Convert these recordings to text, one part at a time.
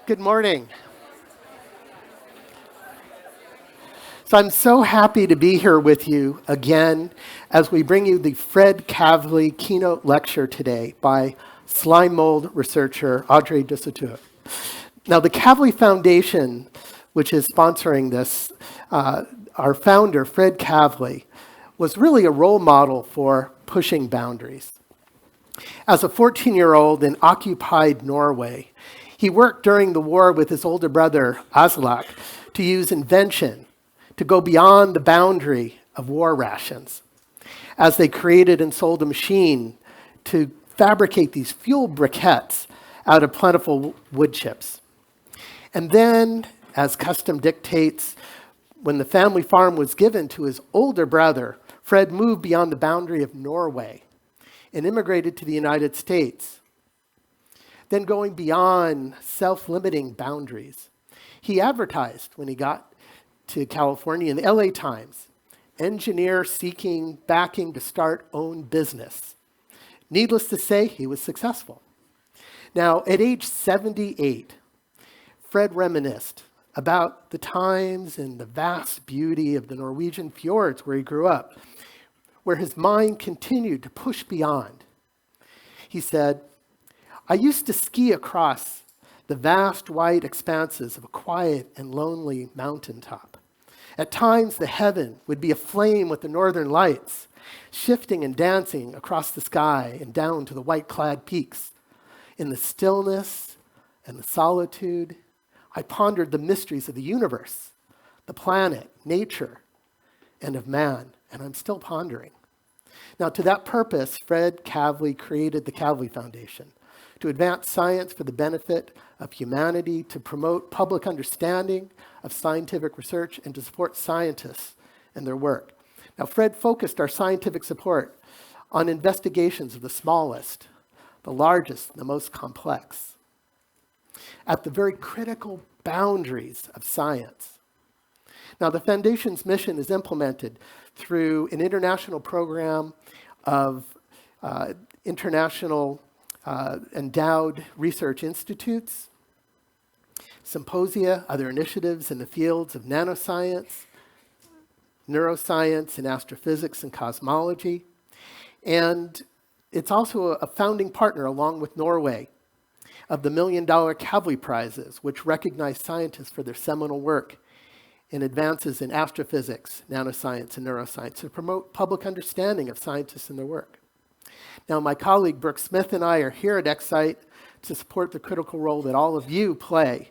Good morning. So I'm so happy to be here with you again as we bring you the Fred Kavli keynote lecture today by slime mold researcher Audrey Dussutour. Now, the Kavli Foundation, which is sponsoring this, our founder, Fred Kavli, was really a role model for pushing boundaries. As a 14-year-old in occupied Norway, he worked during the war with his older brother, Aslak, to use invention to go beyond the boundary of war rations, as they created and sold a machine to fabricate these fuel briquettes out of plentiful wood chips. And then, as custom dictates, when the family farm was given to his older brother, Fred moved beyond the boundary of Norway and immigrated to the United States. Then going beyond self-limiting boundaries, he advertised when he got to California in the LA Times, engineer seeking backing to start own business. Needless to say, he was successful. Now, at age 78, Fred reminisced about the times and the vast beauty of the Norwegian fjords where he grew up, where his mind continued to push beyond. He said, "I used to ski across the vast white expanses of a quiet and lonely mountaintop. At times, the heaven would be aflame with the northern lights, shifting and dancing across the sky and down to the white-clad peaks. In the stillness and the solitude, I pondered the mysteries of the universe, the planet, nature, and of man, and I'm still pondering." Now, to that purpose, Fred Kavli created the Kavli Foundation to advance science for the benefit of humanity, to promote public understanding of scientific research, and to support scientists in their work. Now, Fred focused our scientific support on investigations of the smallest, the largest, the most complex, at the very critical boundaries of science. Now, the Foundation's mission is implemented through an international program of international endowed research institutes, symposia, other initiatives in the fields of nanoscience, neuroscience, and astrophysics and cosmology. And it's also a founding partner, along with Norway, of the $1 Million Kavli Prizes, which recognize scientists for their seminal work in advances in astrophysics, nanoscience, and neuroscience to promote public understanding of scientists and their work. Now, my colleague Brooke Smith and I are here at Ecsite to support the critical role that all of you play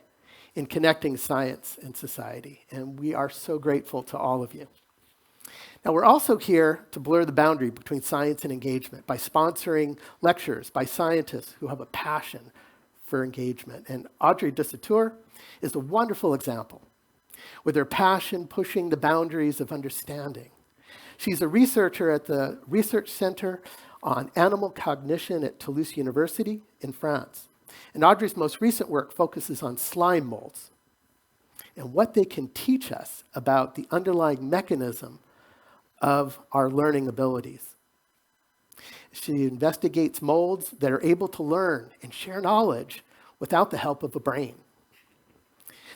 in connecting science and society, and we are so grateful to all of you. Now, we're also here to blur the boundary between science and engagement by sponsoring lectures by scientists who have a passion for engagement. And Audrey Dussutour is a wonderful example, with her passion pushing the boundaries of understanding. She's a researcher at the Research Center on Animal Cognition at Toulouse University in France. And Audrey's most recent work focuses on slime molds and what they can teach us about the underlying mechanism of our learning abilities. She investigates molds that are able to learn and share knowledge without the help of a brain.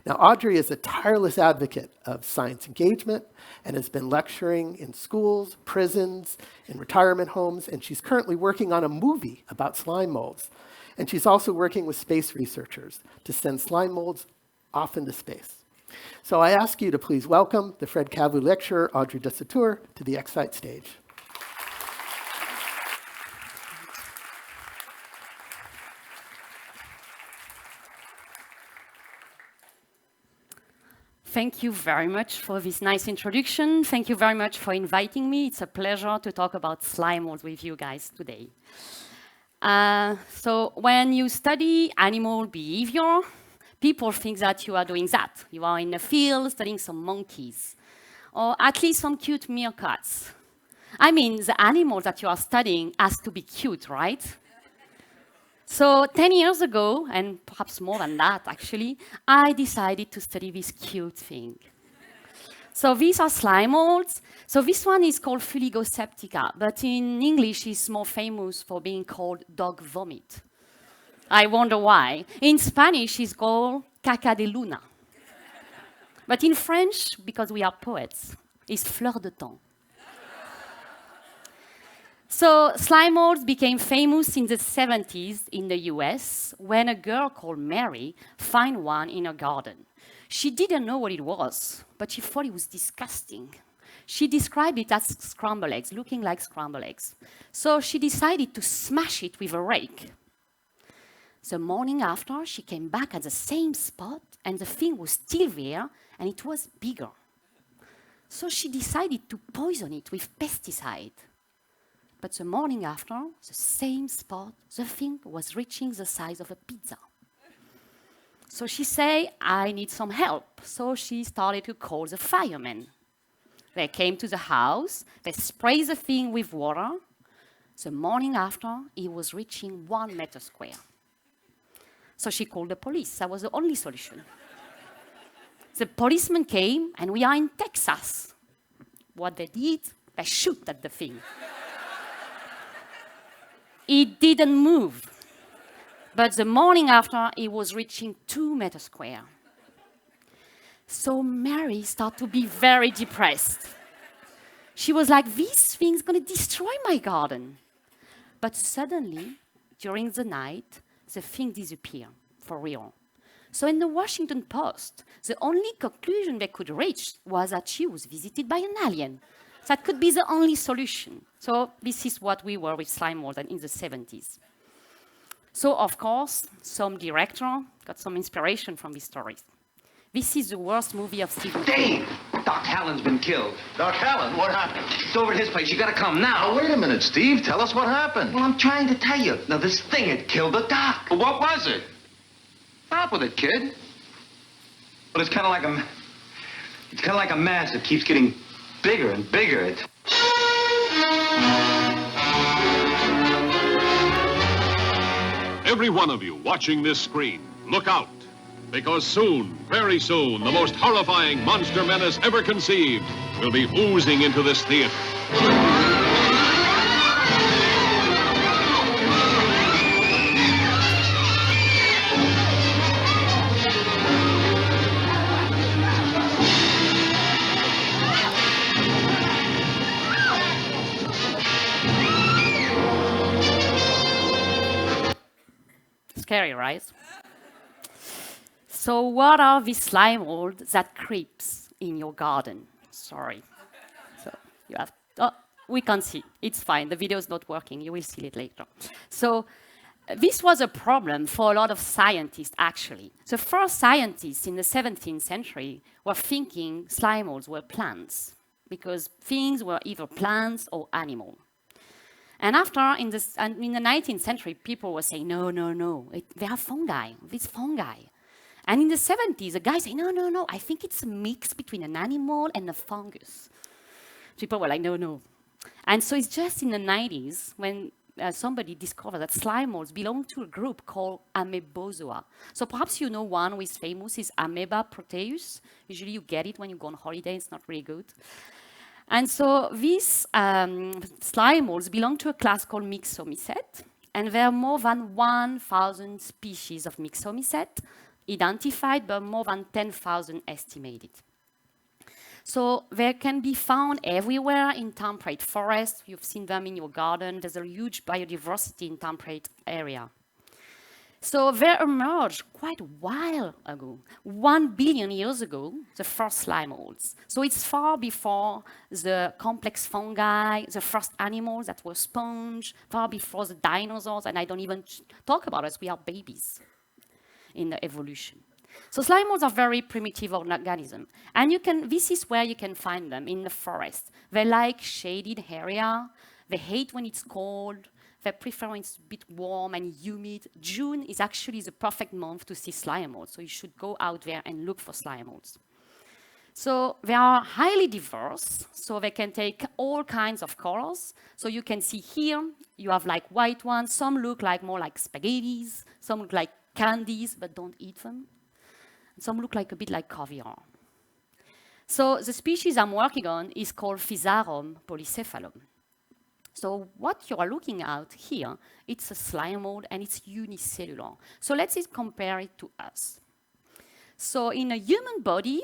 Now, Audrey is a tireless advocate of science engagement and has been lecturing in schools, prisons, and retirement homes, and she's currently working on a movie about slime molds. And she's also working with space researchers to send slime molds off into space. So I ask you to please welcome the Fred Kavli lecturer, Audrey Dussutour, to the Ecsite stage. Thank you very much for this nice introduction. Thank you very much for inviting me. It's a pleasure to talk about slime molds with you guys today. So when you study animal behavior, people think that you are doing that. You are in a field studying some monkeys, or at least some cute meerkats. I mean, the animal that you are studying has to be cute, right? So 10 years ago, and perhaps more than that actually, I decided to study this cute thing. So these are slime molds. So this one is called Fuligoseptica, but in English it's more famous for being called dog vomit. I wonder why. In Spanish it's called caca de luna. But in French, because we are poets, it's fleur de temps. So slime molds became famous in the 70s in the US when a girl called Mary found one in her garden. She didn't know what it was, but she thought it was disgusting. She described it as scrambled eggs, looking like scrambled eggs. So she decided to smash it with a rake. The morning after, she came back at the same spot, and the thing was still there, and it was bigger. So she decided to poison it with pesticide. But the morning after, the same spot, the thing was reaching the size of a pizza. So she said, I need some help. So she started to call the firemen. They came to the house, they sprayed the thing with water. The morning after, it was reaching 1 meter square. So she called the police. That was the only solution. The policeman came, and we are in Texas. What they did, they shoot at the thing. It didn't move. But the morning after, it was reaching 2 meters square. So Mary started to be very depressed. She was like, this thing's going to destroy my garden. But suddenly, during the night, the thing disappeared, for real. So in the Washington Post, the only conclusion they could reach was that she was visited by an alien. That could be the only solution. So this is what we were with slime mold in the 70s. So of course, some director got some inspiration from these stories. This is the worst movie of Stephen King. Dave! Doc Hallen's been killed. Doc Hallen, what happened? It's over at his place. You gotta come now. Now, wait a minute, Steve. Tell us what happened. Well, I'm trying to tell you. Now, this thing had killed the doc. Well, what was it? Stop with it, kid. But it's kind of like a mass that keeps getting bigger and bigger. Every one of you watching this screen, look out. Because soon, very soon, the most horrifying monster menace ever conceived will be oozing into this theater. Scary, right? So what are these slime molds that creeps in your garden? Sorry. So you have, oh, we can't see. It's fine. The video is not working. You will see it later. So this was a problem for a lot of scientists, actually. The first scientists in the 17th century were thinking slime molds were plants because things were either plants or animal. And after, in the 19th century, people were saying, no, they are fungi, these fungi. And in the 70s, a guy said, no, I think it's a mix between an animal and a fungus. People were like, no. And so it's just in the 90s when somebody discovered that slime molds belong to a group called Amebozoa. So perhaps you know one who is famous is Amoeba proteus. Usually you get it when you go on holiday, it's not really good. And so these slime molds belong to a class called Myxomycete, and there are more than 1,000 species of Myxomycete identified, but more than 10,000 estimated. So they can be found everywhere in temperate forests. You've seen them in your garden. There's a huge biodiversity in temperate area. So they emerged quite a while ago, 1 billion years ago, the first slime molds. So it's far before the complex fungi, the first animals that were sponge, far before the dinosaurs, and I don't even talk about us, we are babies in the evolution. So slime molds are very primitive organisms, and this is where you can find them, in the forest. They like shaded area, they hate when it's cold, they prefer when it's a bit warm and humid. June is actually the perfect month to see slime molds, so you should go out there and look for slime molds. So they are highly diverse, so they can take all kinds of colors. So you can see here, you have like white ones, some look like more like spaghettis, some look like candies, but don't eat them. Some look like a bit like caviar. So the species I'm working on is called Physarum polycephalum. So what you are looking at here, it's a slime mold and it's unicellular. So let's compare it to us. So in a human body,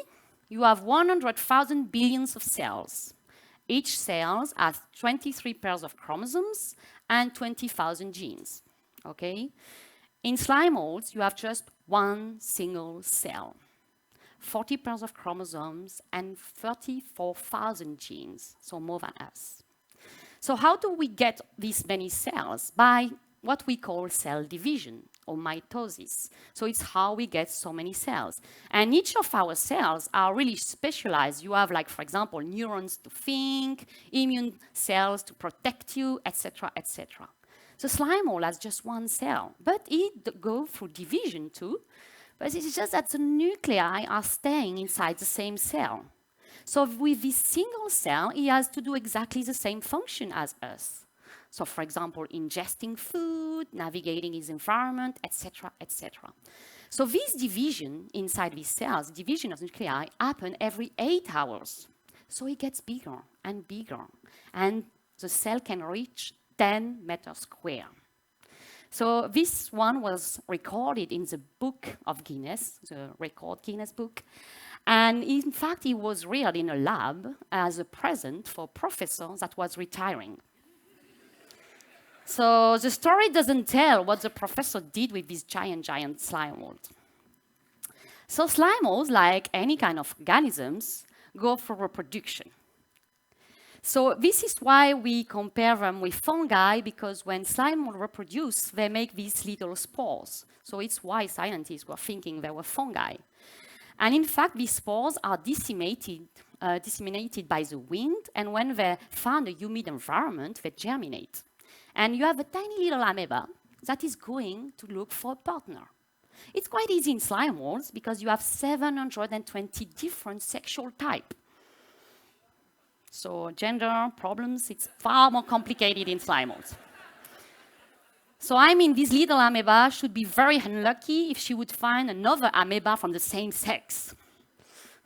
you have 100,000 billions of cells. Each cell has 23 pairs of chromosomes and 20,000 genes, okay? In slime molds, you have just one single cell, 40 pairs of chromosomes and 34,000 genes, so more than us. So how do we get these many cells? By what we call cell division or mitosis. So it's how we get so many cells. And each of our cells are really specialized. You have, like, for example, neurons to think, immune cells to protect you, etc., etc. The slime mold has just one cell, but it goes through division too. But it's just that the nuclei are staying inside the same cell. So with this single cell, it has to do exactly the same function as us. So for example, ingesting food, navigating its environment, etc., etc. So this division inside these cells, division of nuclei, happen every 8 hours. So it gets bigger and bigger, and the cell can reach 10 meters square. So this one was recorded in the book of Guinness, the record Guinness book. And in fact, it was reared in a lab as a present for a professor that was retiring. So the story doesn't tell what the professor did with this giant slime mold. So slime molds, like any kind of organisms, go for reproduction. So this is why we compare them with fungi, because when slime molds reproduce, they make these little spores. So it's why scientists were thinking they were fungi. And in fact, these spores are disseminated by the wind, and when they find a humid environment, they germinate. And you have a tiny little amoeba that is going to look for a partner. It's quite easy in slime molds because you have 720 different sexual types. So gender problems, it's far more complicated in slime molds. So I mean, this little amoeba should be very unlucky if she would find another amoeba from the same sex.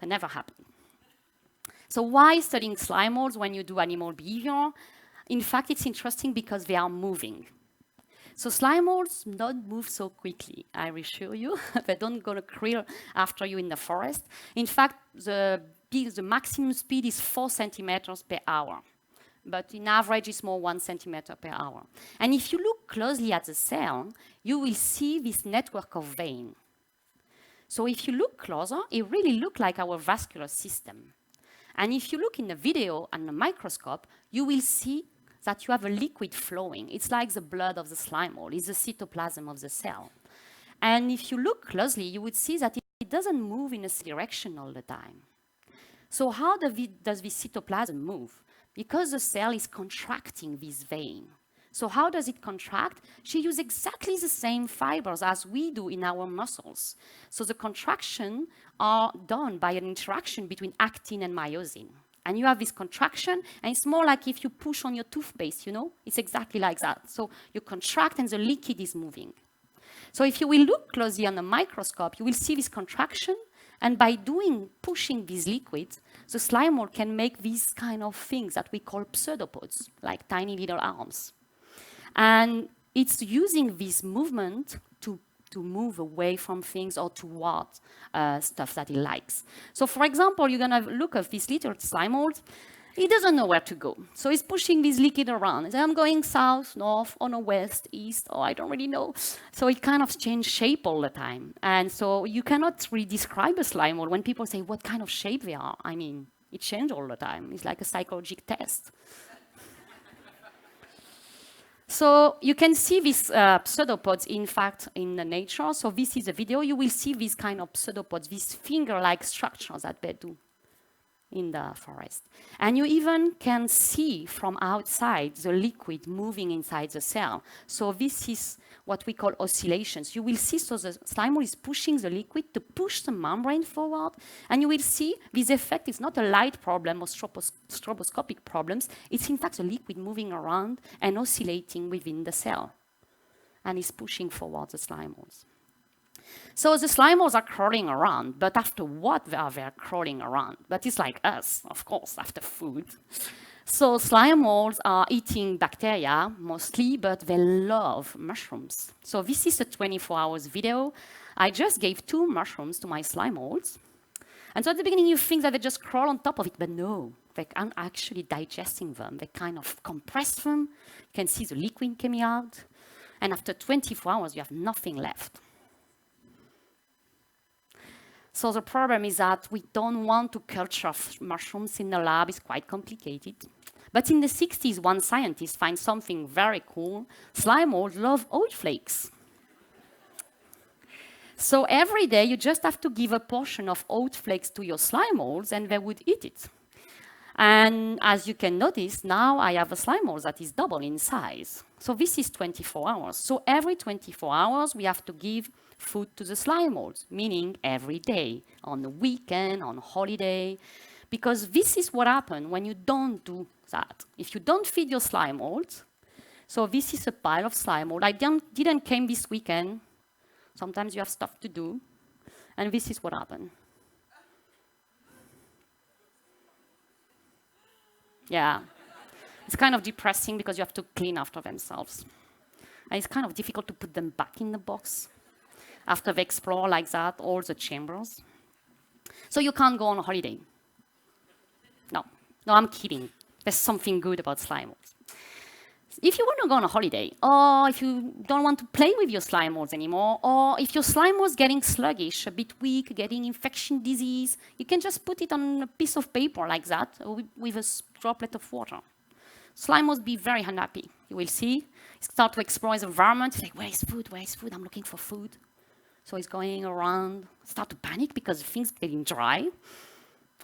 That never happened. So why studying slime molds when you do animal behavior? In fact, it's interesting because they are moving. So slime molds don't move so quickly, I assure you. They don't go to crawl after you in the forest. In fact, the maximum speed is 4 centimeters per hour. But in average, it's more 1 centimeter per hour. And if you look closely at the cell, you will see this network of veins. So if you look closer, it really looks like our vascular system. And if you look in the video and the microscope, you will see that you have a liquid flowing. It's like the blood of the slime mold. It's the cytoplasm of the cell. And if you look closely, you would see that it doesn't move in a direction all the time. So how does this cytoplasm move? Because the cell is contracting this vein. So how does it contract? She uses exactly the same fibers as we do in our muscles. So the contraction are done by an interaction between actin and myosin. And you have this contraction, and it's more like if you push on your toothpaste, you know? It's exactly like that. So you contract and the liquid is moving. So if you will look closely on the microscope, you will see this contraction, and by pushing this liquid, the slime mold can make these kind of things that we call pseudopods, like tiny little arms. And it's using this movement to move away from things or toward stuff that it likes. So for example, you're gonna look at this little slime mold. He doesn't know where to go. So he's pushing this liquid around. He says, I'm going south, north, or no, west, east, or I don't really know. So it kind of changes shape all the time. And so you cannot really describe a slime mold when people say what kind of shape they are. I mean, it changes all the time. It's like a psychological test. So you can see these pseudopods, in fact, in the nature. So this is a video. You will see these kind of pseudopods, these finger-like structures that they do in the forest. And you even can see from outside the liquid moving inside the cell. So this is what we call oscillations. You will see, so the slime mold is pushing the liquid to push the membrane forward, and you will see this effect is not a light problem or stroboscopic problems. It's in fact the liquid moving around and oscillating within the cell, and is pushing forward the slime molds. So the slime molds are crawling around, but after what are they crawling around? But it's like us, of course, after food. So slime molds are eating bacteria mostly, but they love mushrooms. So this is a 24 hours video. I just gave 2 mushrooms to my slime molds. And so at the beginning, you think that they just crawl on top of it, but no, they aren't actually digesting them. They kind of compress them. You can see the liquid coming out. And after 24 hours, you have nothing left. So the problem is that we don't want to culture mushrooms in the lab. It's quite complicated. But in the 60s, one scientist finds something very cool. Slime molds love oat flakes. So every day, you just have to give a portion of oat flakes to your slime molds, and they would eat it. And as you can notice, now I have a slime mold that is double in size. So this is 24 hours. So every 24 hours, we have to give food to the slime molds, meaning every day, on the weekend, on holiday, because this is what happens when you don't do that. If you don't feed your slime molds, so this is a pile of slime mold. I didn't came this weekend. Sometimes you have stuff to do, and this is what happened. Yeah, it's kind of depressing because you have to clean after themselves. And it's kind of difficult to put them back in the box after they explore like that all the chambers. So you can't go on a holiday. No, I'm kidding. There's something good about slime molds. If you want to go on a holiday, or if you don't want to play with your slime molds anymore, or if your slime molds getting sluggish, a bit weak, getting infection disease, you can just put it on a piece of paper like that with a droplet of water. Slime molds be very unhappy. You will see. Start to explore his environment. He's like, where is food? Where is food? I'm looking for food. So he's going around, start to panic because things getting dry.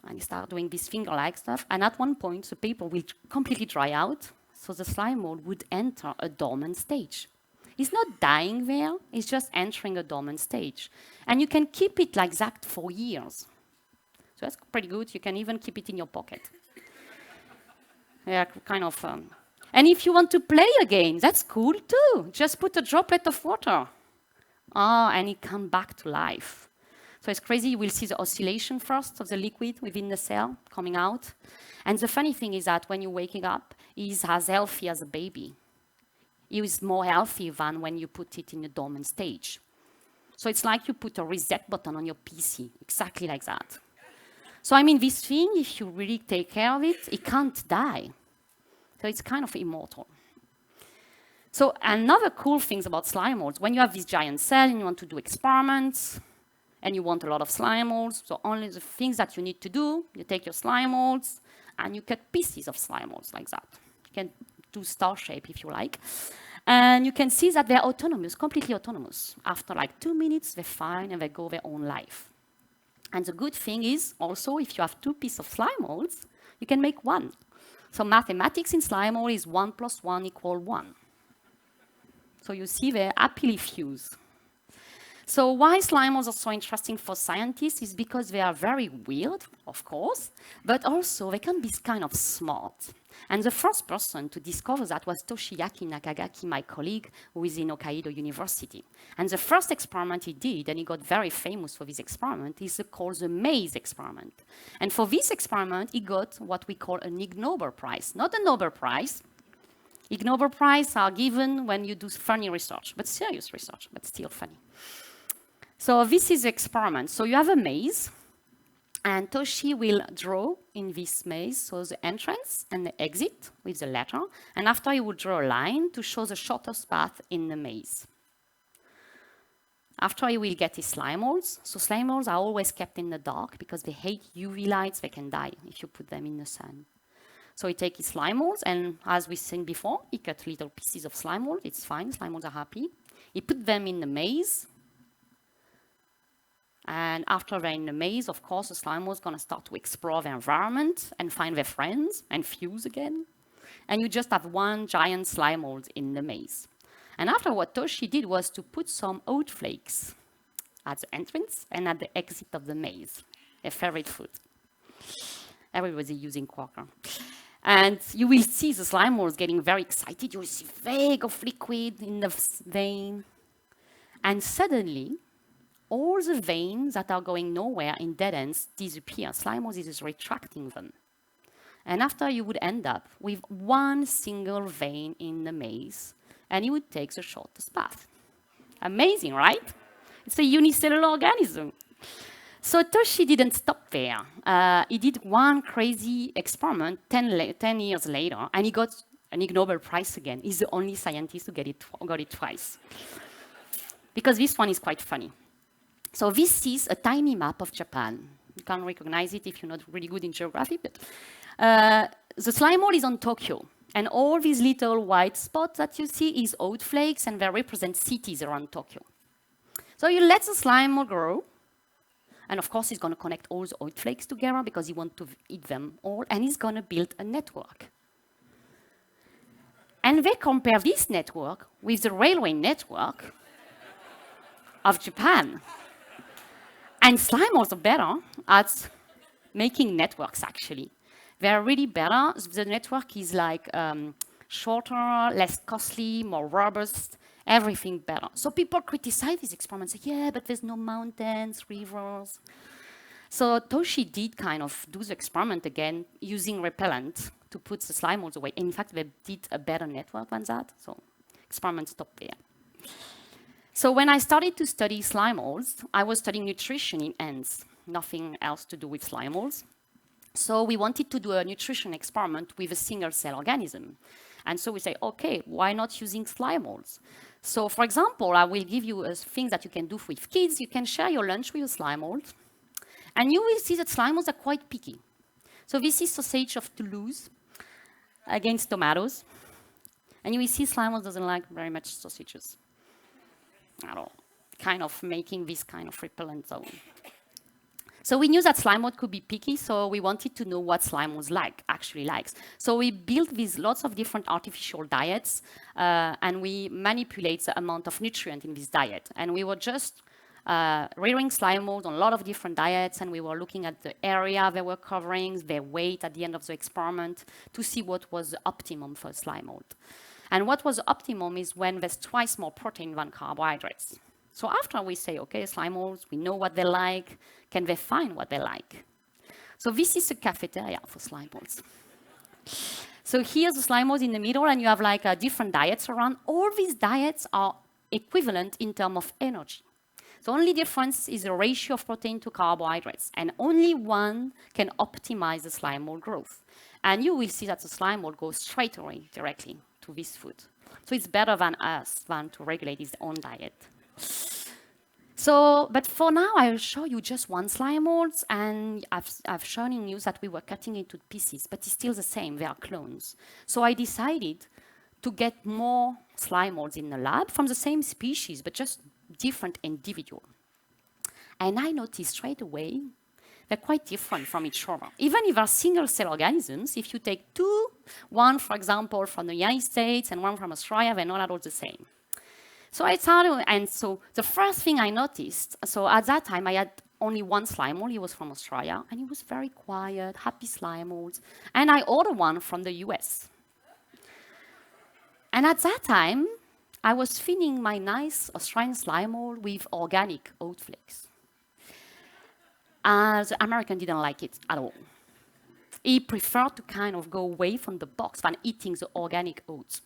And he start doing this finger-like stuff. And at one point, the paper will completely dry out. So the slime mold would enter a dormant stage. It's not dying there, it's just entering a dormant stage. And you can keep it like that for years. So that's pretty good. You can even keep it in your pocket. Yeah, kind of. And if you want to play again, that's cool too. Just put a droplet of water. And it comes back to life. So it's crazy. You will see the oscillation first of the liquid within the cell coming out. And the funny thing is that when you're waking up, he's as healthy as a baby. He is more healthy than when you put it in a dormant stage. So it's like you put a reset button on your PC, exactly like that. So I mean, this thing, if you really take care of it, it can't die. So it's kind of immortal. So another cool thing about slime molds, when you have this giant cell and you want to do experiments, and you want a lot of slime molds, so only the things that you need to do, you take your slime molds, and you cut pieces of slime molds like that. You can do star shape if you like. And you can see that they're autonomous, completely autonomous. After like 2 minutes, they're fine and they go their own life. And the good thing is also, if you have 2 pieces of slime molds, you can make 1. So mathematics in slime mold is 1 + 1 = 1. So you see they're happily fused. So why slime molds are so interesting for scientists is because they are very weird, of course, but also they can be kind of smart. And the first person to discover that was Toshiaki Nakagaki, my colleague, who is in Hokkaido University. And the first experiment he did, and he got very famous for this experiment, is called the maze experiment. And for this experiment, he got what we call an Ig Nobel Prize. Not a Nobel Prize. Ig Nobel Prizes are given when you do funny research, but serious research, but still funny. So this is the experiment. So you have a maze, and Toshi will draw in this maze, so the entrance and the exit with the letter, and after he will draw a line to show the shortest path in the maze. After he will get his slime molds. So slime molds are always kept in the dark because they hate UV lights, they can die if you put them in the sun. So he takes his slime molds, and as we've seen before, he cut little pieces of slime mold, it's fine, slime molds are happy. He put them in the maze, and after they're in the maze, of course, the slime mold is going to start to explore their environment and find their friends and fuse again. And you just have one giant slime mold in the maze. And after, what Toshi did was to put some oat flakes at the entrance and at the exit of the maze, their favorite food. Everybody using Quaker. And you will see the slime molds getting very excited. You will see vague of liquid in the vein. And suddenly, all the veins that are going nowhere in dead ends disappear. Slime mold is retracting them. And after, you would end up with one single vein in the maze, and you would take the shortest path. Amazing, right? It's a unicellular organism. So Toshi didn't stop there. He did one crazy experiment 10 years later, and he got an Ig Nobel Prize again. He's the only scientist who got it twice. Because this one is quite funny. So this is a tiny map of Japan. You can't recognize it if you're not really good in geography, but the slime mold is on Tokyo. And all these little white spots that you see is oat flakes, and they represent cities around Tokyo. So you let the slime mold grow, and of course, he's going to connect all the oat flakes together because he wants to eat them all, and he's going to build a network. And they compare this network with the railway network of Japan. And slime molds are better at making networks, actually. They're really better. The network is like shorter, less costly, more robust, everything better. So people criticize this experiment, say, yeah, but there's no mountains, rivers. So Toshi did kind of do the experiment again using repellent to put the slime molds away. In fact, they did a better network than that, so experiment stopped there. So when I started to study slime molds, I was studying nutrition in ants, nothing else to do with slime molds. So we wanted to do a nutrition experiment with a single-cell organism. And so we say, okay, why not using slime molds? So for example, I will give you a thing that you can do with kids. You can share your lunch with a slime mold. And you will see that slime molds are quite picky. So this is sausage of Toulouse against tomatoes. And you will see slime molds doesn't like very much sausages at all, kind of making this kind of repellent zone. So we knew that slime mold could be picky, so we wanted to know what slime molds actually likes. So we built these lots of different artificial diets, and we manipulate the amount of nutrient in this diet. And we were just rearing slime molds on a lot of different diets, and we were looking at the area they were covering, their weight at the end of the experiment, to see what was the optimum for slime mold. And what was optimum is when there's twice more protein than carbohydrates. So after we say, okay, slime molds, we know what they like, can they find what they like? So this is a cafeteria for slime molds. So here's the slime molds in the middle, and you have like different diets around. All these diets are equivalent in terms of energy. The only difference is the ratio of protein to carbohydrates, and only one can optimize the slime mold growth. And you will see that the slime mold goes straight away directly to this food. So it's better than us than to regulate its own diet. So, but for now, I will show you just one slime mold, and I've shown in you that we were cutting into pieces, but it's still the same, they are clones. So I decided to get more slime molds in the lab from the same species, but just different individual. And I noticed straight away, they're quite different from each other. Even if they're single-cell organisms, if you take two, one, for example, from the United States and one from Australia, they're not at all the same. So I started, and so the first thing I noticed, so at that time I had only one slime mold, he was from Australia, and he was very quiet, happy slime molds, and I ordered one from the US. And at that time, I was feeding my nice Australian slime mold with organic oat flakes. The American didn't like it at all. He preferred to kind of go away from the box than eating the organic oats.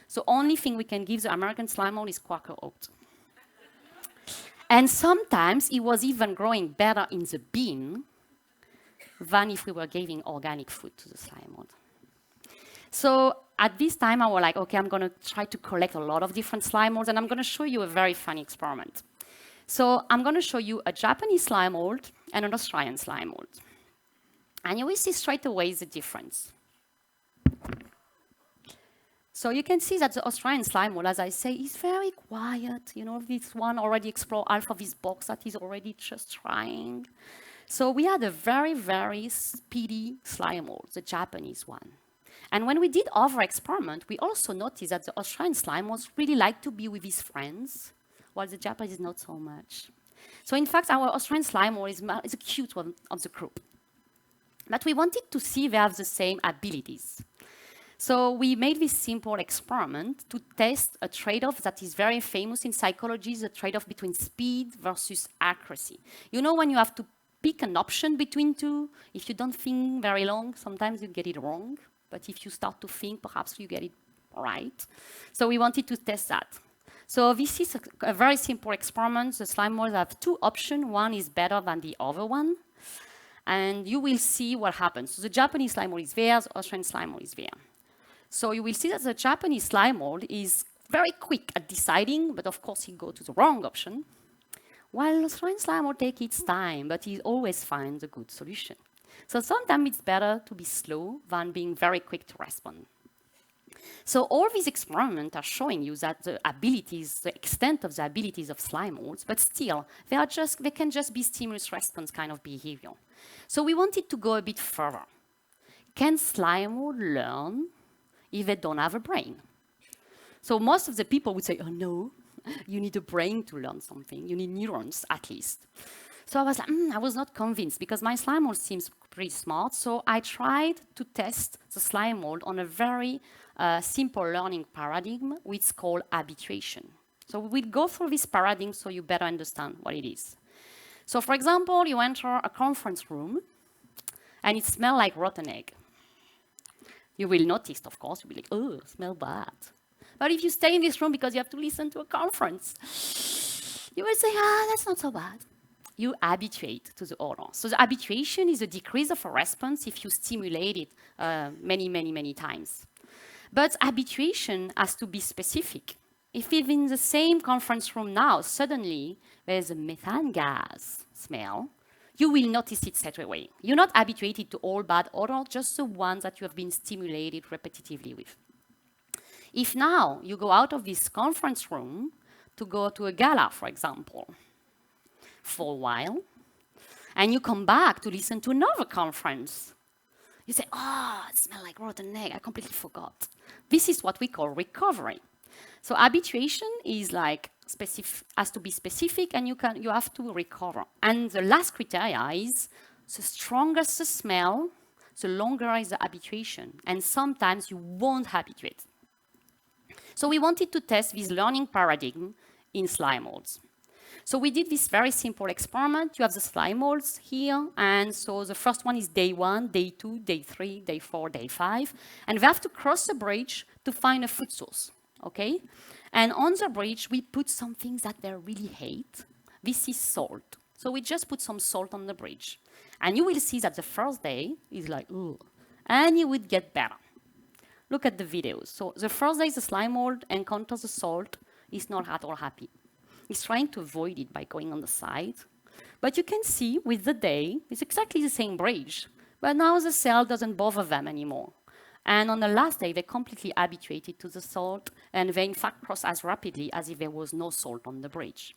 So only thing we can give the American slime mold is Quaker oat. And sometimes it was even growing better in the bin than if we were giving organic food to the slime mold. So at this time, I was like, okay, I'm going to try to collect a lot of different slime molds, and I'm going to show you a very funny experiment. So I'm going to show you a Japanese slime mold and an Australian slime mold. And you will see straight away the difference. So you can see that the Australian slime mold, as I say, is very quiet. You know, this one already explored half of this box that is already just trying. So we had a very, very speedy slime mold, the Japanese one. And when we did our experiment, we also noticed that the Australian slime molds really like to be with his friends, while the Japanese not so much. So in fact, our Australian slime mold is the cute one of the group. But we wanted to see if they have the same abilities. So we made this simple experiment to test a trade-off that is very famous in psychology, the trade-off between speed versus accuracy. You know when you have to pick an option between two. If you don't think very long, sometimes you get it wrong. But if you start to think, perhaps you get it right. So we wanted to test that. So this is a very simple experiment. The slime molds have two options. One is better than the other one. And you will see what happens. So the Japanese slime mold is there, the Austrian slime mold is there. So you will see that the Japanese slime mold is very quick at deciding, but of course he goes to the wrong option. While the Austrian slime mold takes its time, but he always finds a good solution. So sometimes it's better to be slow than being very quick to respond. So all these experiments are showing you that the abilities, the extent of the abilities of slime molds, but still, they can just be stimulus-response kind of behavior. So we wanted to go a bit further. Can slime mold learn if they don't have a brain? So most of the people would say, oh no, you need a brain to learn something. You need neurons, at least. So I was like, I was not convinced, because my slime mold seems pretty smart. So I tried to test the slime mold on a very simple learning paradigm, which is called habituation. So we'll go through this paradigm so you better understand what it is. So for example, you enter a conference room, and it smells like rotten egg. You will notice, of course, you'll be like, oh, it smells bad. But if you stay in this room because you have to listen to a conference, you will say, that's not so bad. You habituate to the odor. So the habituation is a decrease of a response if you stimulate it many times. But habituation has to be specific. If in the same conference room now, suddenly there's a methane gas smell, you will notice it straight away. You're not habituated to all bad odor, just the ones that you have been stimulated repetitively with. If now you go out of this conference room to go to a gala, for example, for a while, and you come back to listen to another conference, you say, it smells like rotten egg, I completely forgot. This is what we call recovery. So habituation is like has to be specific, and you have to recover. And the last criteria is the stronger the smell, the longer is the habituation. And sometimes you won't habituate. So we wanted to test this learning paradigm in slime molds. So we did this very simple experiment. You have the slime molds here, and so the first one is day 1, day 2, day 3, day 4, day 5, and they have to cross the bridge to find a food source, okay? And on the bridge, we put some things that they really hate. This is salt. So we just put some salt on the bridge. And you will see that the first day is like, ooh, and it would get better. Look at the videos. So the first day the slime mold encounters the salt, is not at all happy. He's trying to avoid it by going on the side. But you can see with the day, it's exactly the same bridge. But now the cell doesn't bother them anymore. And on the last day, they're completely habituated to the salt, and they in fact cross as rapidly as if there was no salt on the bridge.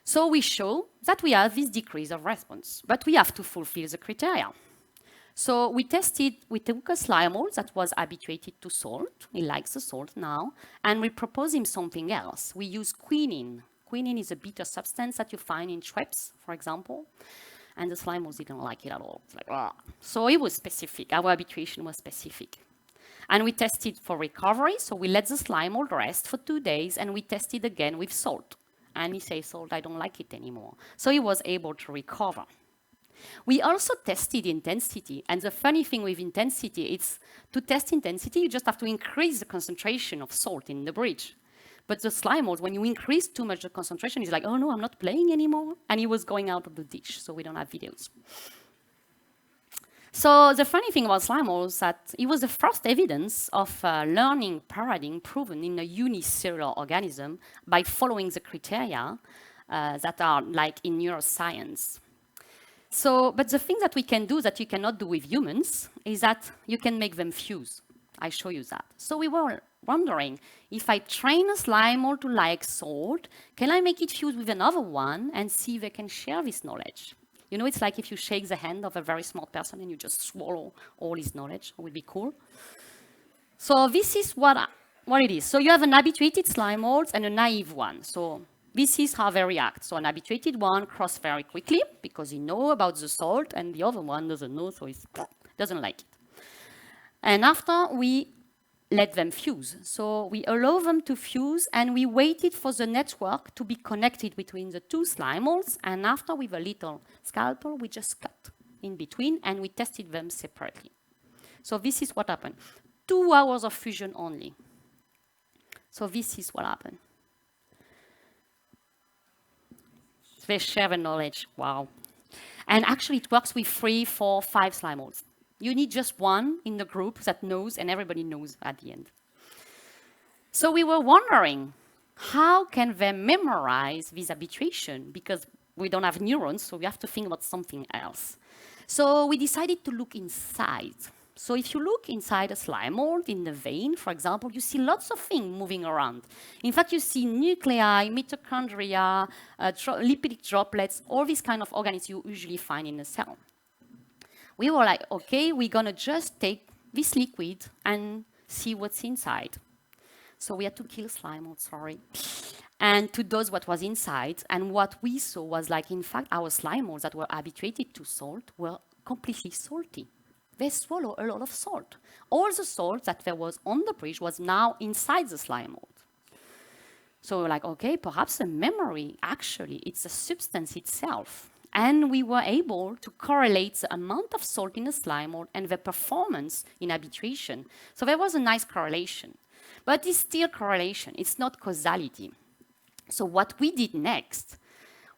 So we show that we have this decrease of response, but we have to fulfill the criteria. So we took a slime mold that was habituated to salt. He likes the salt now. And we proposed him something else. We use quinine. Quinine is a bitter substance that you find in Schweppes, for example. And the slime molds didn't like it at all. It's like, ah. So it was specific. Our habituation was specific. And we tested for recovery. So we let the slime mold rest for 2 days, and we tested again with salt. And he says, salt, I don't like it anymore. So he was able to recover. We also tested intensity, and the funny thing with intensity is to test intensity, you just have to increase the concentration of salt in the bridge. But the slime mold, when you increase too much the concentration, is like, oh no, I'm not playing anymore. And he was going out of the dish, so we don't have videos. So the funny thing about slime mold is that it was the first evidence of a learning paradigm proven in a unicellular organism by following the criteria that are like in neuroscience. So, but the thing that we can do that you cannot do with humans is that you can make them fuse. I show you that. So we were wondering, if I train a slime mold to like salt, can I make it fuse with another one and see if they can share this knowledge? You know, it's like if you shake the hand of a very smart person and you just swallow all his knowledge. It would be cool. So this is what it is. So you have an habituated slime mold and a naive one. So this is how they react. So an habituated one crosses very quickly because he knows about the salt, and the other one doesn't know, so he doesn't like it. And after we let them fuse. So we allow them to fuse, and we waited for the network to be connected between the two slime molds, and after, with a little scalpel, we just cut in between, and we tested them separately. So this is what happened. 2 hours of fusion only. So this is what happened. They share the knowledge, wow. And actually it works with 3, 4, 5 slime molds. You need just one in the group that knows, and everybody knows at the end. So we were wondering, how can they memorize this habituation? Because we don't have neurons, so we have to think about something else. So we decided to look inside. So if you look inside a slime mold in the vein, for example, you see lots of things moving around. In fact, you see nuclei, mitochondria, lipidic droplets, all these kind of organisms you usually find in a cell. We were like, okay, we're gonna just take this liquid and see what's inside. So we had to kill slime mold, sorry, and to dose what was inside. And what we saw was like, in fact, our slime molds that were habituated to salt were completely salty. They swallow a lot of salt. All the salt that there was on the bridge was now inside the slime mold. So we're like, okay, perhaps the memory, actually, it's a substance itself. And we were able to correlate the amount of salt in the slime mold and the performance in habituation. So there was a nice correlation. But it's still correlation, it's not causality. So what we did next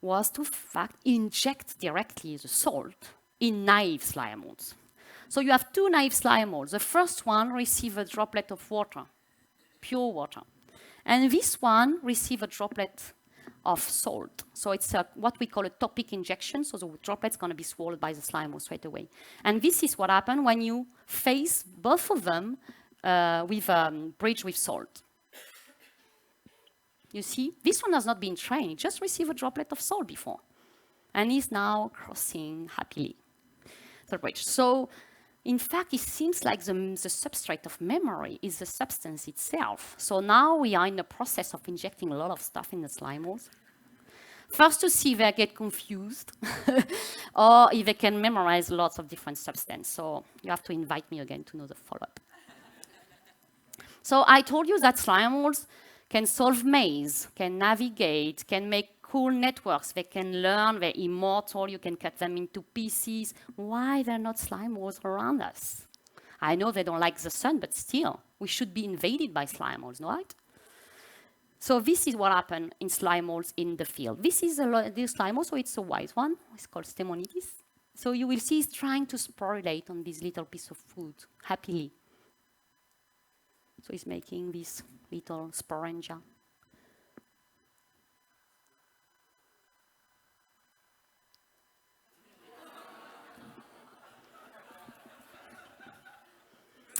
was to, in fact, inject directly the salt in naive slime molds. So you have 2 naive slime molds. The first one receives a droplet of water, pure water. And this one receives a droplet of salt. So it's what we call a topic injection. So the droplet's going to be swallowed by the slime mold straight away. And this is what happens when you face both of them with a bridge with salt. You see, this one has not been trained. It just received a droplet of salt before. And is now crossing happily the bridge. So in fact, it seems like the substrate of memory is the substance itself. So now we are in the process of injecting a lot of stuff in the slime molds. First to see if they get confused or if they can memorize lots of different substances. So you have to invite me again to know the follow-up. So I told you that slime molds can solve maze, can navigate, can make cool networks. They can learn, they're immortal, you can cut them into pieces. Why they're not slime molds around us? I know they don't like the sun, but still, we should be invaded by slime molds, right? So this is what happened in slime molds in the field. This is the slime mold, so it's a white one. It's called Stemonitis. So you will see it's trying to sporulate on this little piece of food, happily. So it's making this little sporangia.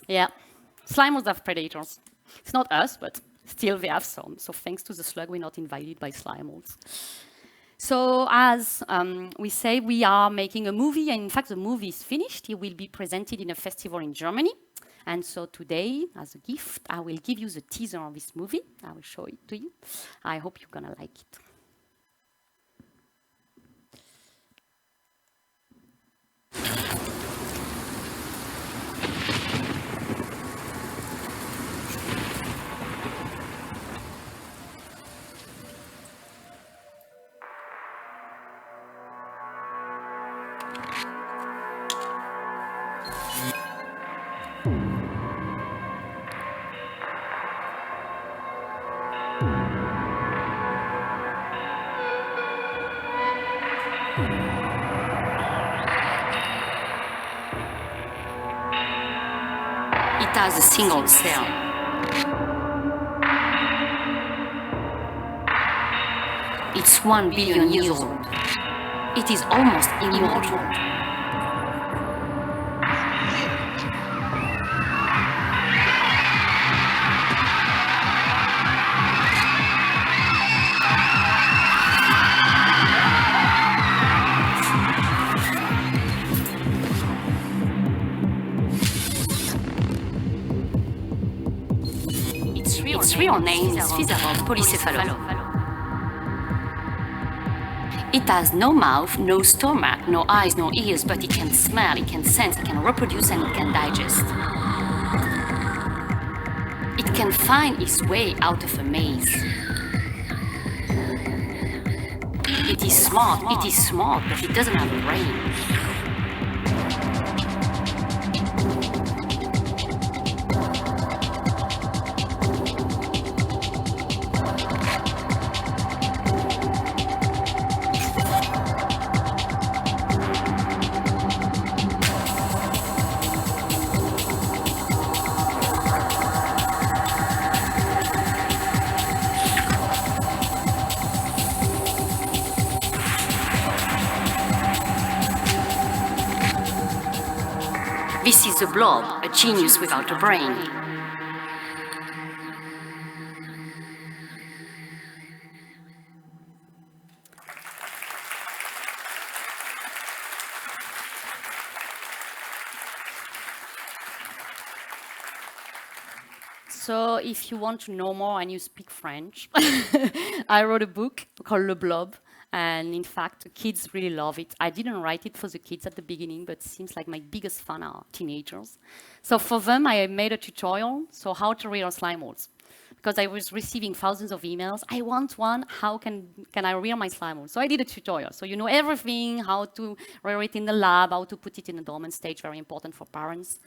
Yeah, slime molds have predators. It's not us, but still they have some. So thanks to the slug, we're not invaded by slime molds. So as we say, we are making a movie, and in fact, the movie is finished. It will be presented in a festival in Germany. And so today, as a gift, I will give you the teaser of this movie. I will show it to you. I hope you're gonna like it. It has a single cell. It's 1 billion years old. It is almost immortal. Its real name is Physarum polycephalum. It has no mouth, no stomach, no eyes, no ears, but it can smell, it can sense, it can reproduce, and it can digest. can find his way out of a maze. It is smart, but it doesn't have a brain. This is a blob, a genius without a brain. So if you want to know more and you speak French, I wrote a book called Le Blob. And in fact, kids really love it. I didn't write it for the kids at the beginning, but it seems like my biggest fan are teenagers. So for them, I made a tutorial, so how to rear slime molds. Because I was receiving thousands of emails. I want one, how can I rear my slime mold? So I did a tutorial. So you know everything, how to rear it in the lab, how to put it in a dormant stage, very important for parents.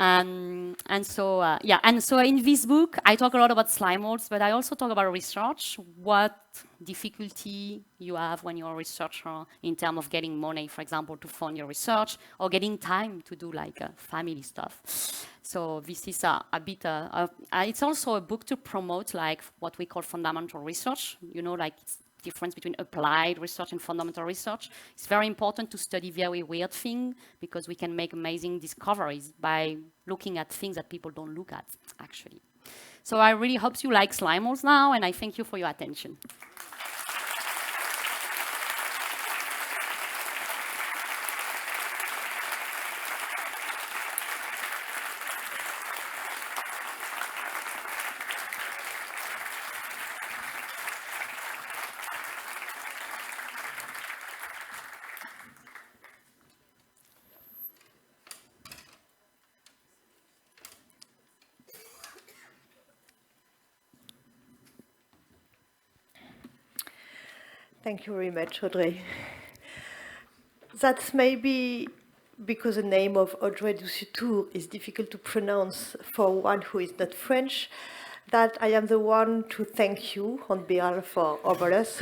And so in this book, I talk a lot about slime molds, but I also talk about research, what difficulty you have when you're a researcher in terms of getting money, for example, to fund your research, or getting time to do like family stuff. So this is a bit, it's also a book to promote like what we call fundamental research, you know, like difference between applied research and fundamental research. It's very important to study very weird things because we can make amazing discoveries by looking at things that people don't look at, actually. So I really hope you like slime molds now, and I thank you for your attention. Thank you very much, Audrey. That's maybe because the name of Audrey Dussutour is difficult to pronounce for one who is not French, that I am the one to thank you on behalf of all of us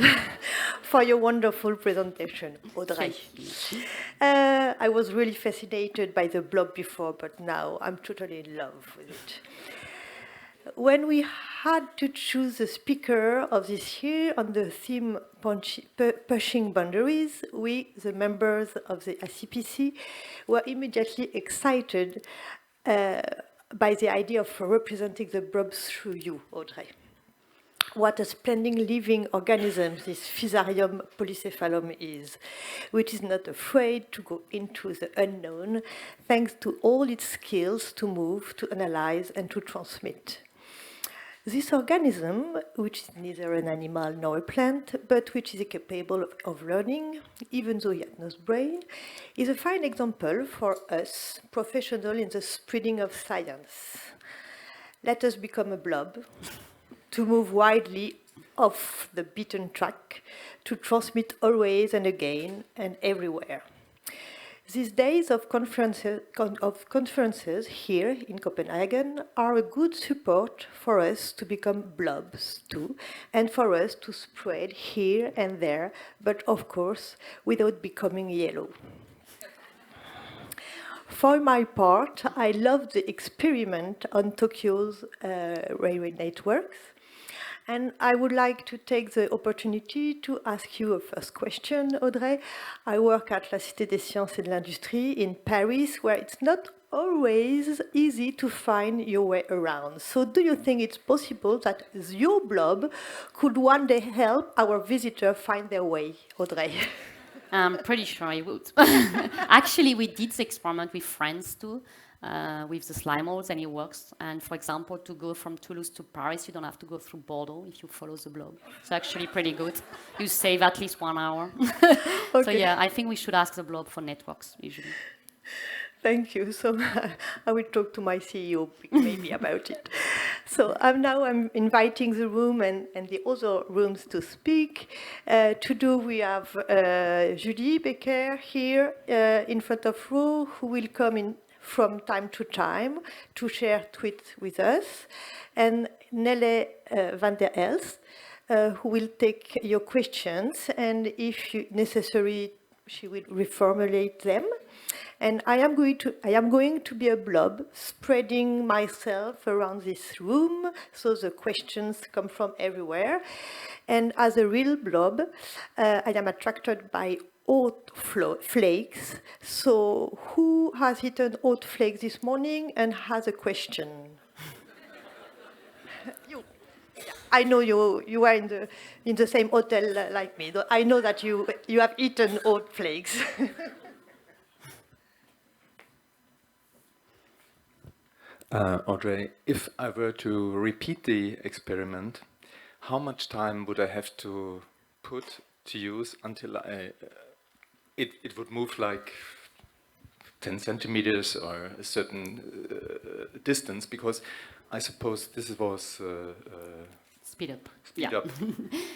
for your wonderful presentation, Audrey. I was really fascinated by the blog before, but now I'm totally in love with it. When we had to choose the speaker of this year on the theme pushing boundaries, we, the members of the ACPC, were immediately excited by the idea of representing the blob through you, Audrey. What a splendid living organism this Fusarium polycephalum is, which is not afraid to go into the unknown, thanks to all its skills to move, to analyze, and to transmit. This organism, which is neither an animal nor a plant, but which is capable of learning, even though it has no brain, is a fine example for us, professionals in the spreading of science. Let us become a blob, to move widely off the beaten track, to transmit always and again and everywhere. These days of conferences here in Copenhagen are a good support for us to become blobs too, and for us to spread here and there, but of course without becoming yellow. For my part, I love the experiment on Tokyo's railway networks. And I would like to take the opportunity to ask you a first question, Audrey. I work at La Cité des Sciences et de l'Industrie in Paris, where it's not always easy to find your way around. So do you think it's possible that your blob could one day help our visitors find their way, Audrey? I'm pretty sure it would. Actually, we did the experiment with friends too. With the slime molds, and it works. And for example, to go from Toulouse to Paris, you don't have to go through Bordeaux if you follow the blob. It's actually pretty good. You save at least 1 hour. Okay. So yeah, I think we should ask the blob for networks usually. Thank you. So I will talk to my CEO maybe about it. So I'm inviting the room and the other rooms to speak. We have Julie Becker here in front of you, who will come in from time to time to share tweets with us, and Nelle van der Elst, who will take your questions, and if necessary, she will reformulate them. And I am going to be a blob, spreading myself around this room, so the questions come from everywhere. And as a real blob, I am attracted by oat flakes. So who has eaten oat flakes this morning and has a question? You. I know you are in the same hotel like me. I know that you have eaten oat flakes. Audrey, if I were to repeat the experiment, how much time would I have to put to use until it would move like 10 centimeters or a certain distance? Because I suppose this was Speed up. speed up.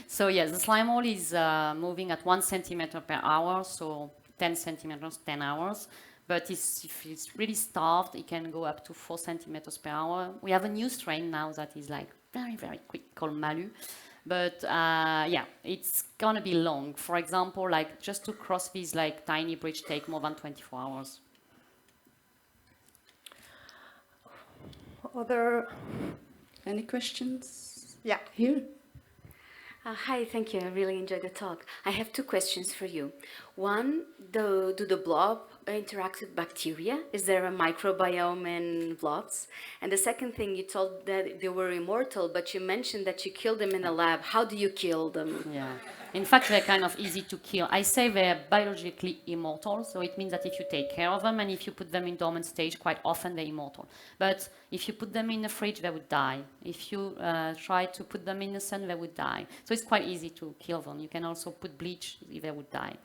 So yes, the slime mold is moving at 1 centimeter per hour, so 10 centimeters, 10 hours. But if it's really starved, it can go up to 4 centimeters per hour. We have a new strain now that is like very, very quick called Malu. But yeah, it's gonna be long. For example, like just to cross this like tiny bridge take more than 24 hours. Any questions? Yeah. Here? Hi, thank you. I really enjoyed the talk. I have two questions for you. One, do the blob interact with bacteria? Is there a microbiome in blobs? And the second thing, you told that they were immortal, but you mentioned that you killed them in a lab. How do you kill them? Yeah. In fact, they're kind of easy to kill. I say they're biologically immortal, so it means that if you take care of them and if you put them in dormant stage, quite often they're immortal. But if you put them in the fridge, they would die. If you try to put them in the sun, they would die. So it's quite easy to kill them. You can also put bleach, they would die.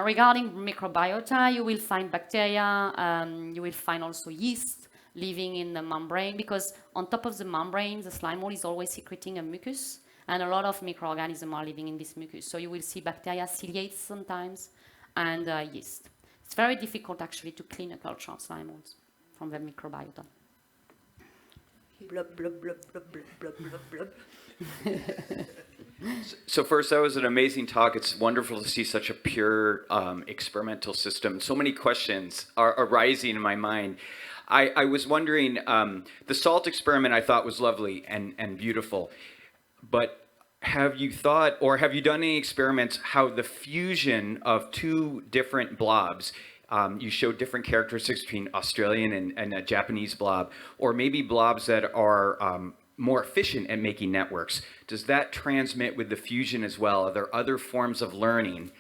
Regarding microbiota, you will find bacteria, you will find also yeast living in the membrane, because on top of the membrane, the slime mold is always secreting a mucus. And a lot of microorganisms are living in this mucus. So you will see bacteria, ciliates sometimes, and yeast. It's very difficult actually to clean a culture of slime molds from the microbiota. Blub, blub, blub, blub, blub, blub, blub, blub. So first, that was an amazing talk. It's wonderful to see such a pure experimental system. So many questions are arising in my mind. I was wondering, the salt experiment I thought was lovely and beautiful. But have you thought, or have you done any experiments, how the fusion of two different blobs, you showed different characteristics between Australian and a Japanese blob, or maybe blobs that are more efficient at making networks. Does that transmit with the fusion as well? Are there other forms of learning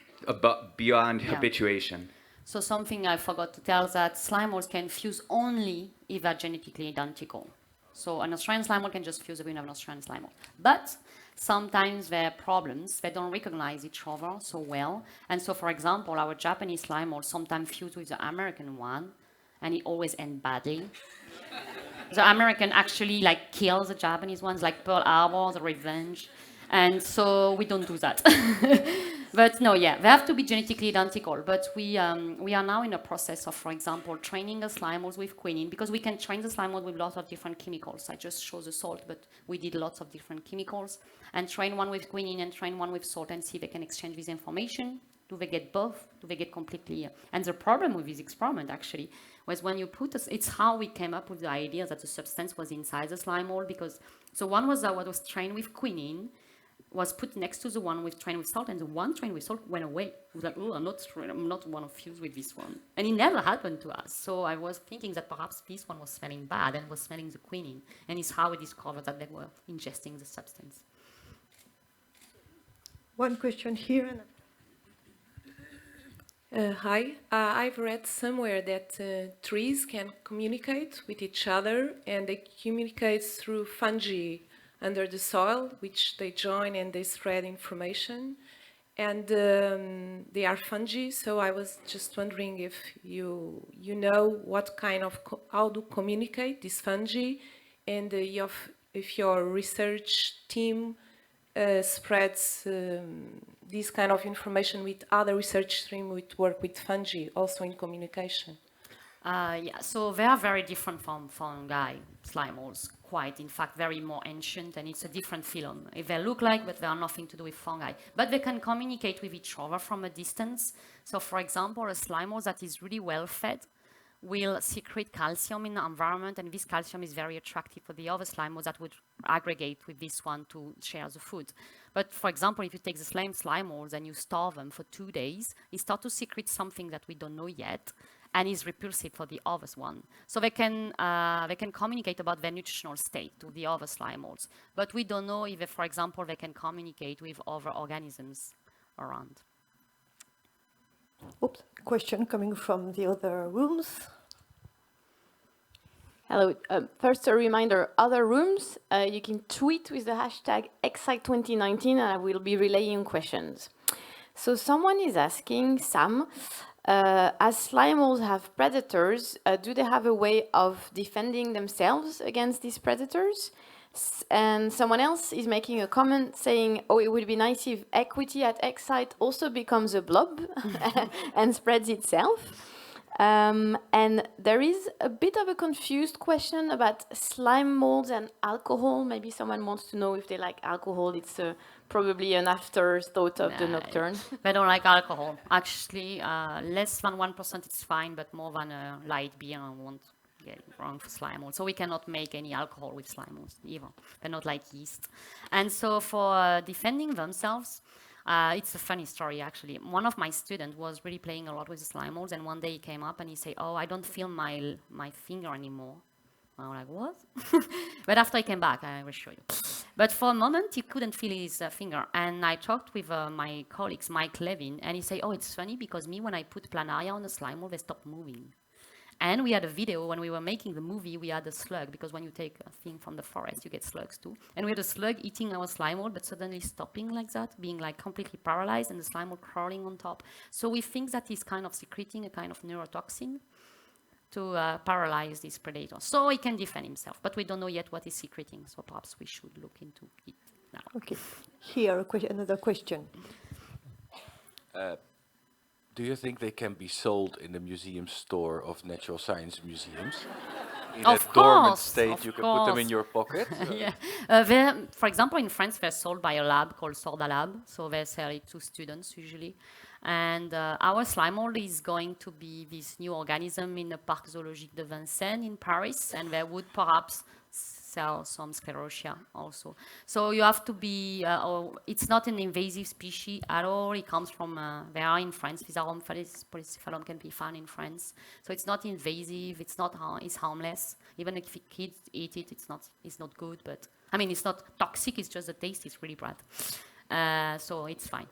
beyond habituation? So something I forgot to tell is that slime molds can fuse only if they're genetically identical. So an Australian slime mold can just fuse with an Australian slime mold. But sometimes there are problems. They don't recognize each other so well. And so, for example, our Japanese slime mold sometimes fuse with the American one, and it always ends badly. The American actually like kills the Japanese ones, like Pearl Harbor, the Revenge. And so we don't do that. But no, yeah, they have to be genetically identical. But we are now in a process of, for example, training the slime molds with quinine, because we can train the slime mold with lots of different chemicals. I just show the salt, but we did lots of different chemicals, and train one with quinine and train one with salt and see if they can exchange this information. Do they get both? Do they get completely? And the problem with this experiment actually was when you put it's how we came up with the idea that the substance was inside the slime mold, because so one was what was trained with quinine, was put next to the one with trained with salt, and the one trained with salt went away. It was like, oh, I'm not one of fused with this one. And it never happened to us. So I was thinking that perhaps this one was smelling bad and was smelling the quinine. And it's how we discovered that they were ingesting the substance. One question here. Hi, I've read somewhere that trees can communicate with each other, and they communicate through fungi under the soil, which they join and they spread information. and they are fungi. So I was just wondering if you know what kind of how to communicate these fungi, and if your research team spreads this kind of information with other research teams which work with fungi, also in communication. Yeah, so they are very different from fungi, slime molds, quite, in fact, very more ancient, and it's a different phylum. If they look like, but they are nothing to do with fungi. But they can communicate with each other from a distance. So, for example, a slime mold that is really well fed will secrete calcium in the environment, and this calcium is very attractive for the other slime molds that would aggregate with this one to share the food. But for example, if you take the same slime molds and you starve them for 2 days, they start to secrete something that we don't know yet, and is repulsive for the other one. So they can communicate about their nutritional state to the other slime molds. But we don't know if, for example, they can communicate with other organisms around. Oops, question coming from the other rooms. Hello. First, a reminder, other rooms, you can tweet with the hashtag Ecsite2019 and I will be relaying questions. So someone is asking, Sam, as slime molds have predators, do they have a way of defending themselves against these predators? And someone else is making a comment saying, oh, it would be nice if equity at Ecsite also becomes a blob and spreads itself. And there is a bit of a confused question about slime molds and alcohol. Maybe someone wants to know if they like alcohol. It's probably an afterthought of the nocturne. They don't like alcohol. Actually, less than 1% is fine, but more than a light beer won't get wrong for slime molds. So we cannot make any alcohol with slime molds either. They're not like yeast. And so for defending themselves, it's a funny story, actually. One of my students was really playing a lot with the slime molds, and one day he came up and he said, oh, I don't feel my finger anymore. I was like, what? But after he came back, I will show you. But for a moment, he couldn't feel his finger. And I talked with my colleagues, Mike Levin, and he said, oh, it's funny because me, when I put planaria on the slime mold, they stop moving. And we had a video when we were making the movie, we had a slug, because when you take a thing from the forest, you get slugs too. And we had a slug eating our slime mold, but suddenly stopping like that, being like completely paralyzed, and the slime mold crawling on top. So we think that he's kind of secreting a kind of neurotoxin to paralyze this predator. So he can defend himself, but we don't know yet what he's secreting, so perhaps we should look into it now. Okay, here another question. Do you think they can be sold in the museum store of natural science museums? In a dormant state, you can put them in your pocket? Yeah. For example, in France, they're sold by a lab called Sorda Lab, so they sell it to students usually. And our slime mold is going to be this new organism in the Parc Zoologique de Vincennes in Paris, and they would perhaps sell some sclerotia also. So you have to be, it's not an invasive species at all. It comes from, they are in France. Physarum polycephalum can be found in France. So it's not invasive, it's harmless. Even if kids eat it, it's not good, but, I mean, it's not toxic, it's just the taste is really bad. So it's fine.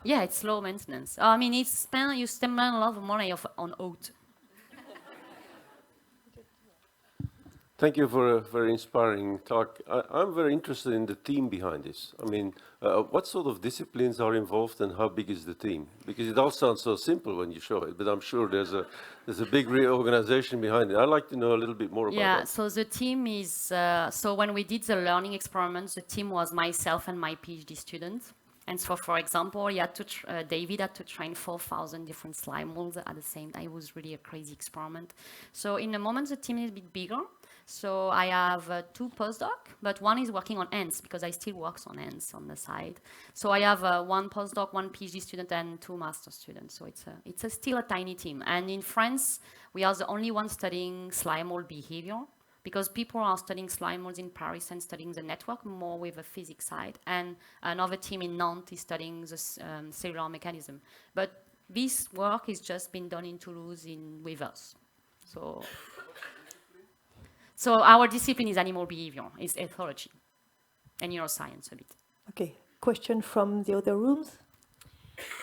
Yeah, it's low maintenance. I mean, you spend a lot of money on oat. Thank you for a very inspiring talk. I'm very interested in the team behind this. I mean, what sort of disciplines are involved and how big is the team? Because it all sounds so simple when you show it, but I'm sure there's a big reorganization behind it. I'd like to know a little bit more about that. Yeah, so the team is, so when we did the learning experiments, the team was myself and my PhD student. And so, for example, David had to train 4,000 different slime molds at the same time. It was really a crazy experiment. So in the moment, the team is a bit bigger. So I have 2 postdocs, but one is working on ants because I still work on ants on the side. So I have 1 postdoc, 1 PhD student, and 2 master students. So it's still a tiny team. And in France, we are the only ones studying slime mold behavior, because people are studying slime molds in Paris and studying the network more with the physics side. And another team in Nantes is studying the cellular mechanism. But this work has just been done in Toulouse with us. So our discipline is animal behavior, is ethology and neuroscience a bit. Okay, question from the other rooms?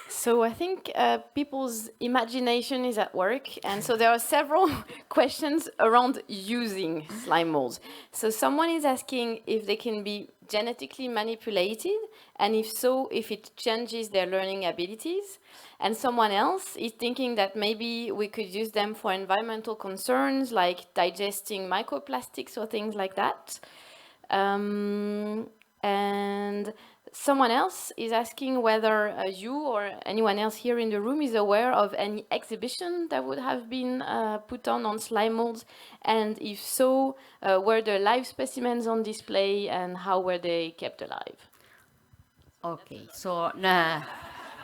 So I think people's imagination is at work, and so there are several questions around using slime molds. So someone is asking if they can be genetically manipulated? And if so, if it changes their learning abilities? And someone else is thinking that maybe we could use them for environmental concerns, like digesting microplastics or things like that. And someone else is asking whether you or anyone else here in the room is aware of any exhibition that would have been put on slime molds, and if so, were there live specimens on display and how were they kept alive? Okay, so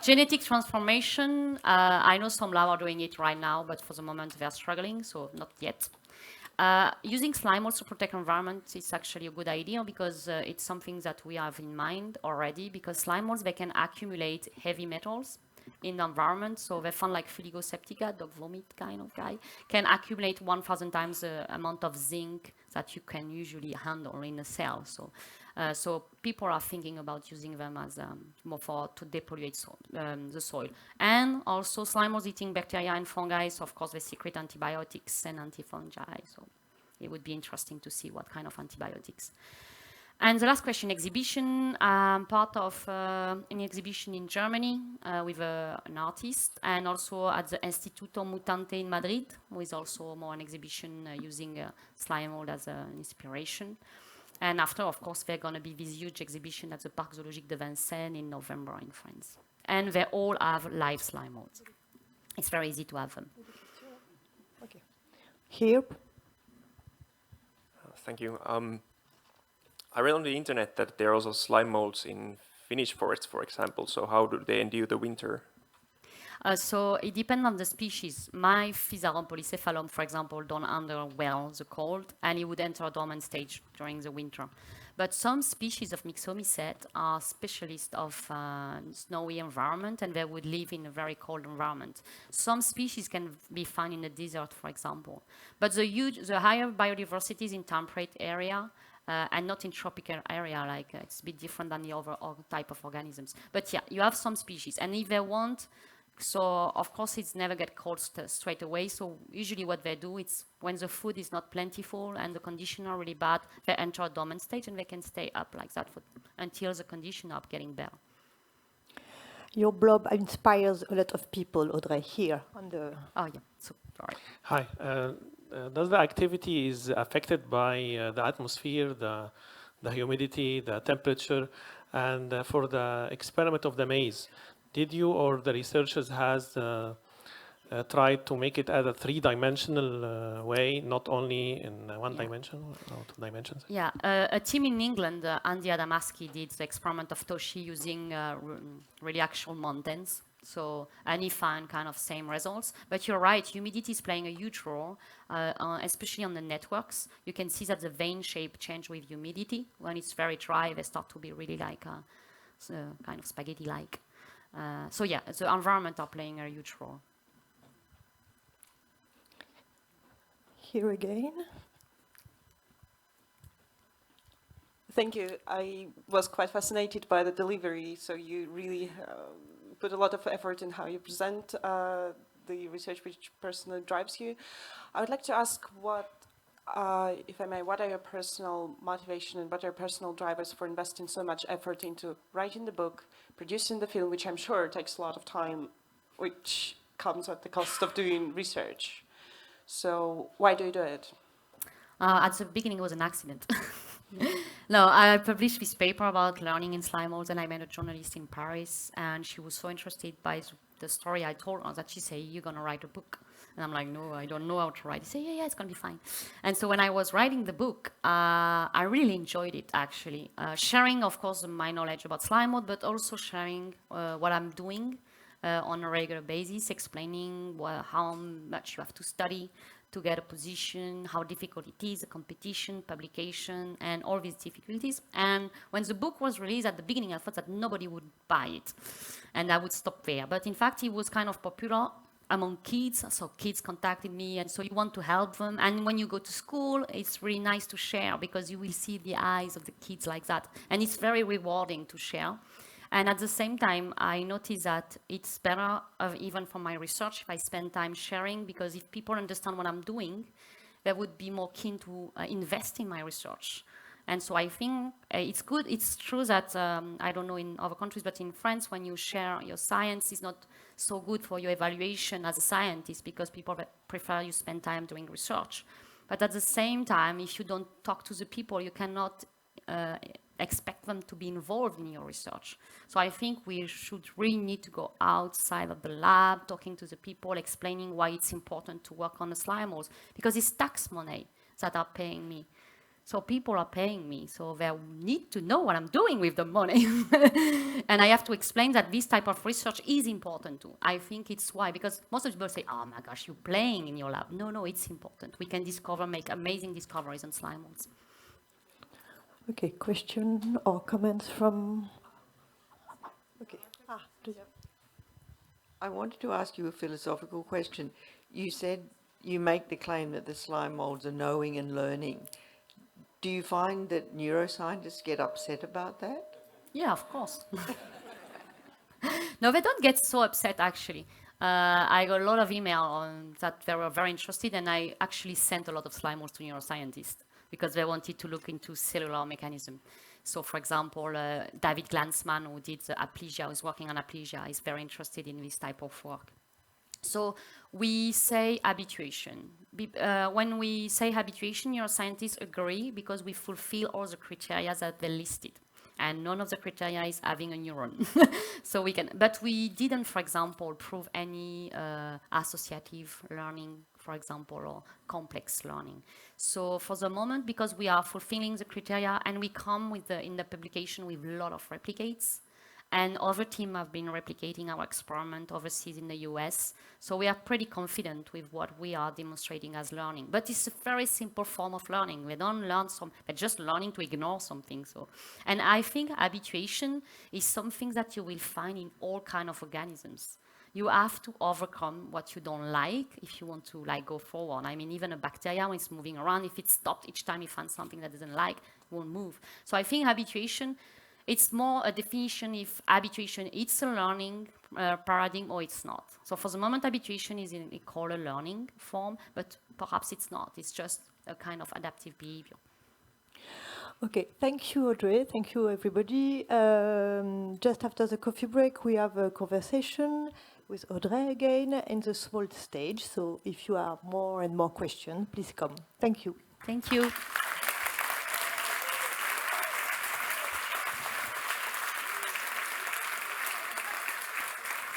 genetic transformation, I know some labs are doing it right now, but for the moment they're struggling, so not yet. Using slime molds to protect environment is actually a good idea because it's something that we have in mind already, because slime molds, they can accumulate heavy metals in the environment. So they found like Fuligoseptica, dog vomit kind of guy, can accumulate 1,000 times the amount of zinc that you can usually handle in a cell. So people are thinking about using them as more to depolluate the soil. And also slime molds eating bacteria and fungi, so of course they secrete antibiotics and antifungi. So it would be interesting to see what kind of antibiotics. And the last question, exhibition. I'm part of an exhibition in Germany with an artist, and also at the Instituto Mutante in Madrid, who is also more an exhibition using slime mold as an inspiration. And after, of course, there's going to be this huge exhibition at the Parc Zoologique de Vincennes in November in France. And they all have live slime molds. It's very easy to have them. Okay. Here. Thank you. I read on the internet that there are also slime molds in Finnish forests, for example. So how do they endure the winter? So it depends on the species. My Physarum polycephalum, for example, don't handle well the cold, and it would enter a dormant stage during the winter. But some species of Myxomycete are specialists of snowy environment, and they would live in a very cold environment. Some species can be found in the desert, for example. But the higher biodiversity is in temperate area, and not in tropical area, like it's a bit different than the other type of organisms. But yeah, you have some species, and if they want, so of course it's never get cold straight away. So usually what they do is when the food is not plentiful and the conditions are really bad, they enter a dormant stage and they can stay up like that until the conditions are getting better. Your blog inspires a lot of people, Audrey, here on the... Oh yeah, so sorry. Hi. Does the activity is affected by the atmosphere, the humidity, the temperature, and for the experiment of the maze, did you or the researchers has tried to make it as a three-dimensional way, not only in one dimension or 2 dimensions? Yeah, a team in England, Andy Adamaski, did the experiment of Toshi using really actual mountains. So, and he found kind of same results. But you're right, humidity is playing a huge role, especially on the networks. You can see that the vein shape change with humidity. When it's very dry, they start to be really like kind of spaghetti-like. So yeah, the environment are playing a huge role. Here again. Thank you. I was quite fascinated by the delivery, so you really put a lot of effort in how you present the research which personally drives you. I would like to ask what, if I may, what are your personal motivation and what are your personal drivers for investing so much effort into writing the book, producing the film, which I'm sure takes a lot of time, which comes at the cost of doing research. So why do you do it? At the beginning, it was an accident. No, I published this paper about learning in slime molds, and I met a journalist in Paris, and she was so interested by the story I told her that she said, "You're going to write a book." And I'm like, "No, I don't know how to write." She said, "Yeah, it's going to be fine." And so when I was writing the book, I really enjoyed it, actually. Sharing, of course, my knowledge about slime mold, but also sharing what I'm doing on a regular basis, explaining how much you have to study to get a position, how difficult it is, the competition, publication, and all these difficulties. And when the book was released at the beginning, I thought that nobody would buy it, and I would stop there. But in fact, it was kind of popular among kids, so kids contacted me, and so you want to help them. And when you go to school, it's really nice to share because you will see the eyes of the kids like that, and it's very rewarding to share. And at the same time, I noticed that it's better, even for my research, if I spend time sharing, because if people understand what I'm doing, they would be more keen to invest in my research. And so I think it's good. It's true that, I don't know in other countries, but in France, when you share your science, it's not so good for your evaluation as a scientist because people prefer you spend time doing research. But at the same time, if you don't talk to the people, you cannot expect them to be involved in your research. So I think we should really need to go outside of the lab, talking to the people, explaining why it's important to work on the slime molds, because it's tax money that are paying me. So people are paying me, so they need to know what I'm doing with the money. And I have to explain that this type of research is important too. I think it's why, because most of the people say, oh my gosh, you're playing in your lab. No, it's important. We can discover, make amazing discoveries on slime molds. Okay, question or comments from... Okay. I wanted to ask you a philosophical question. You said you make the claim that the slime molds are knowing and learning. Do you find that neuroscientists get upset about that? Yeah, of course. No, they don't get so upset, actually. I got a lot of email on that they were very interested, and I actually sent a lot of slime molds to neuroscientists because they wanted to look into cellular mechanism. So, for example, David Glansman, who did aplysia, who's working on aplysia, is very interested in this type of work. So we say habituation. When we say habituation, neuroscientists agree because we fulfill all the criteria that they listed. And none of the criteria is having a neuron. So we can, but we didn't, for example, prove any associative learning, for example, or complex learning. So for the moment, because we are fulfilling the criteria and we come with in the publication with a lot of replicates, and other teams have been replicating our experiment overseas in the US. So we are pretty confident with what we are demonstrating as learning. But it's a very simple form of learning. We don't learn but just learning to ignore something. So, and I think habituation is something that you will find in all kinds of organisms. You have to overcome what you don't like if you want to go forward. I mean, even a bacteria, when it's moving around, if it's stopped each time it finds something that it doesn't like, it won't move. So I think habituation, it's more a definition if habituation is a learning paradigm or it's not. So for the moment, habituation is called a learning form, but perhaps it's not. It's just a kind of adaptive behavior. Okay, thank you, Audrey. Thank you, everybody. Just after the coffee break, we have a conversation with Audrey again in the small stage. So if you have more and more questions, please come. Thank you. Thank you.